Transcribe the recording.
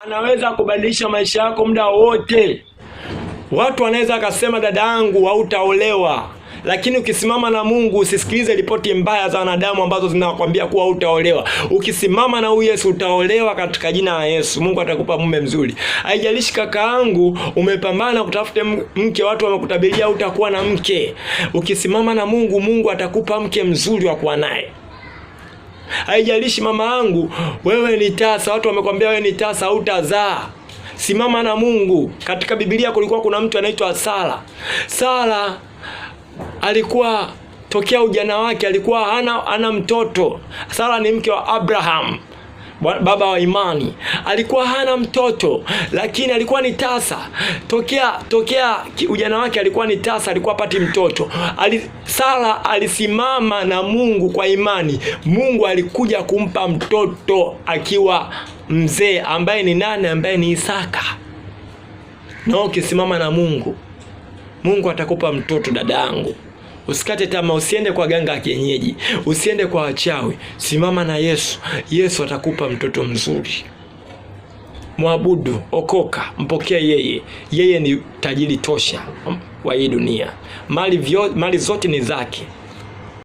Anaweza kubadilisha maisha yako muda wote. Watu wanaweza akasema dada yangu hautaolewa, lakini ukisimama na Mungu, usisikilize ripoti mbaya za wanadamu ambazo zinakwambia kuwa hautaolewa. Ukisimama na huyu Yesu utaolewa katika jina la Yesu. Mungu atakupa mume mzuri. Haijalishi kaka yangu umepambana kutafuta mke, watu wamekutabiria utakuwa na mke. Ukisimama na Mungu, Mungu atakupa mke mzuri wa kuwa naye. Haijalishi mama yangu wewe ni tasa, watu wamekwambia wewe ni tasa hautazaa. Simama na Mungu. Katika Biblia kulikuwa kuna mtu anaitwa Sara. Sara alikuwa tokea ujana wake alikuwa hana mtoto. Sara ni mke wa Abraham, baba wa imani. Alikuwa hana mtoto, lakini alikuwa ni tasa. Tokea ujana wake alikuwa ni tasa, alikuwa hapati mtoto. Sara alisimama na Mungu kwa imani. Mungu alikuja kumpa mtoto akiwa mzee, ambaye ni nani? Ambaye ni Isaka. Na ukisimama na Mungu, Mungu atakupa mtoto dada yangu. Usikate tamaa, usiende kwa ganga ya kienyeji, usiende kwa wachawi. Simama na Yesu. Yesu atakupa mtoto mzuri. Mwabudu, okoka, mpokea yeye. Yeye ni tajiri tosha wa hii dunia. Mali zote ni zake.